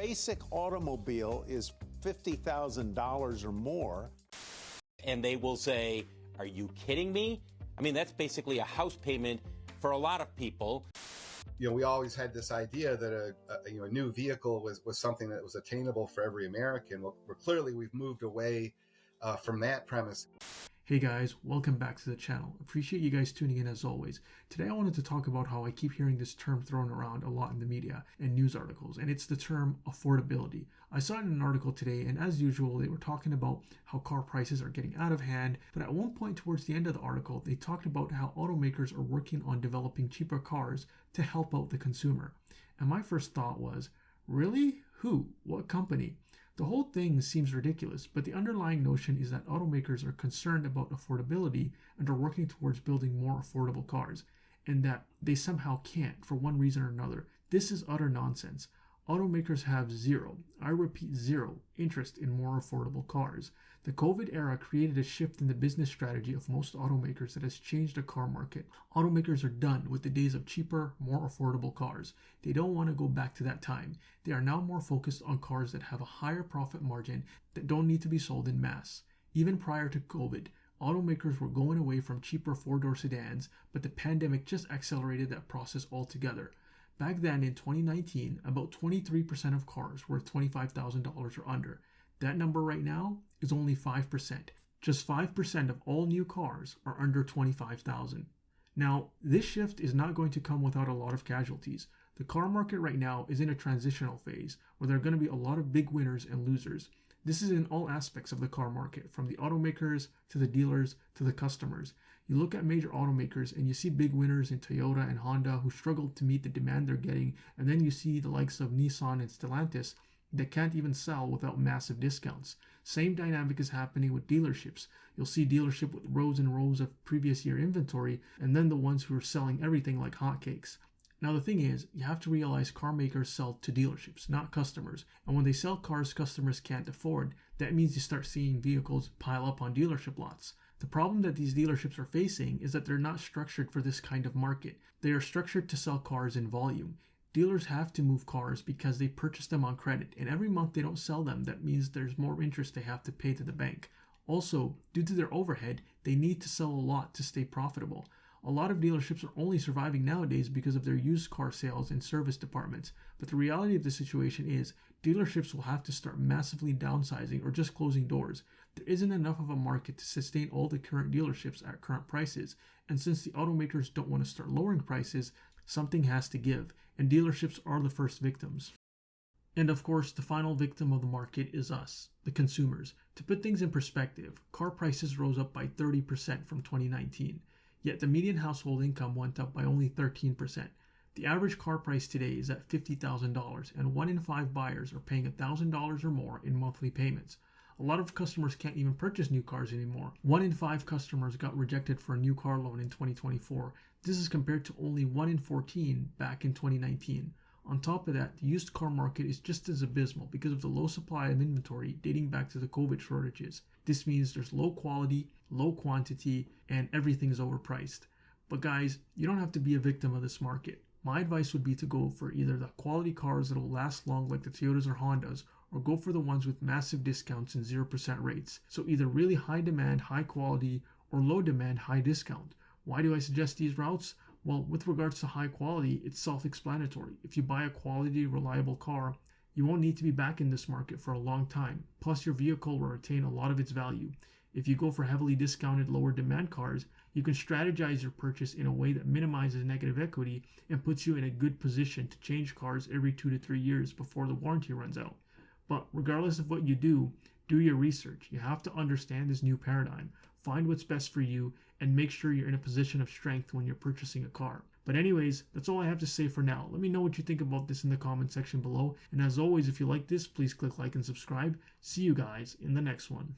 basic automobile is $50,000 or more. And they will say, are you kidding me? I mean, that's basically a house payment for a lot of people. We always had this idea that a new vehicle was something that was attainable for every American. Well, clearly we've moved away from that premise. Hey guys, welcome back to the channel. Appreciate you guys tuning in as always. Today I wanted to talk about how I keep hearing this term thrown around a lot in the media and news articles, and it's the term affordability. I saw it in an article today, and as usual, they were talking about how car prices are getting out of hand, but at one point towards the end of the article, they talked about how automakers are working on developing cheaper cars to help out the consumer. And my first thought was, really? Who? What company? The whole thing seems ridiculous, but the underlying notion is that automakers are concerned about affordability and are working towards building more affordable cars, and that they somehow can't for one reason or another. This is utter nonsense. Automakers have zero, I repeat zero, interest in more affordable cars. The COVID era created a shift in the business strategy of most automakers that has changed the car market. Automakers are done with the days of cheaper, more affordable cars. They don't want to go back to that time. They are now more focused on cars that have a higher profit margin that don't need to be sold in mass. Even prior to COVID, automakers were going away from cheaper four-door sedans, but the pandemic just accelerated that process altogether. Back then in 2019, about 23% of cars were $25,000 or under. That number right now is only 5%. Just 5% of all new cars are under $25,000. Now, this shift is not going to come without a lot of casualties. The car market right now is in a transitional phase where there are going to be a lot of big winners and losers. This is in all aspects of the car market, from the automakers to the dealers to the customers. You look at major automakers and you see big winners in Toyota and Honda who struggle to meet the demand they're getting, and then you see the likes of Nissan and Stellantis that can't even sell without massive discounts. Same dynamic is happening with dealerships. You'll see dealership with rows and rows of previous year inventory, and then the ones who are selling everything like hotcakes. Now the thing is, you have to realize car makers sell to dealerships, not customers. And when they sell cars customers can't afford, that means you start seeing vehicles pile up on dealership lots. The problem that these dealerships are facing is that they're not structured for this kind of market. They are structured to sell cars in volume. Dealers have to move cars because they purchase them on credit, and every month they don't sell them. That means there's more interest they have to pay to the bank. Also, due to their overhead, they need to sell a lot to stay profitable. A lot of dealerships are only surviving nowadays because of their used car sales and service departments. But the reality of the situation is, dealerships will have to start massively downsizing or just closing doors. There isn't enough of a market to sustain all the current dealerships at current prices. And since the automakers don't want to start lowering prices, something has to give, and dealerships are the first victims. And of course, the final victim of the market is us, the consumers. To put things in perspective, car prices rose up by 30% from 2019. Yet the median household income went up by only 13%. The average car price today is at $50,000, and 1 in 5 buyers are paying $1,000 or more in monthly payments. A lot of customers can't even purchase new cars anymore. 1 in 5 customers got rejected for a new car loan in 2024. This is compared to only 1 in 14 back in 2019. On top of that, the used car market is just as abysmal because of the low supply of inventory dating back to the COVID shortages. This means there's low quality, low quantity, and everything is overpriced. But guys, you don't have to be a victim of this market. My advice would be to go for either the quality cars that will last long like the Toyotas or Hondas, or go for the ones with massive discounts and 0% rates. So either really high demand, high quality, or low demand, high discount. Why do I suggest these routes? Well, with regards to high quality, it's self-explanatory. If you buy a quality, reliable car, you won't need to be back in this market for a long time. Plus, your vehicle will retain a lot of its value. If you go for heavily discounted, lower demand cars, you can strategize your purchase in a way that minimizes negative equity and puts you in a good position to change cars every 2 to 3 years before the warranty runs out. But regardless of what you do your research. You have to understand this new paradigm, find what's best for you, and make sure you're in a position of strength when you're purchasing a car. But anyways, that's all I have to say for now. Let me know what you think about this in the comment section below. And as always, if you like this, please click like and subscribe. See you guys in the next one.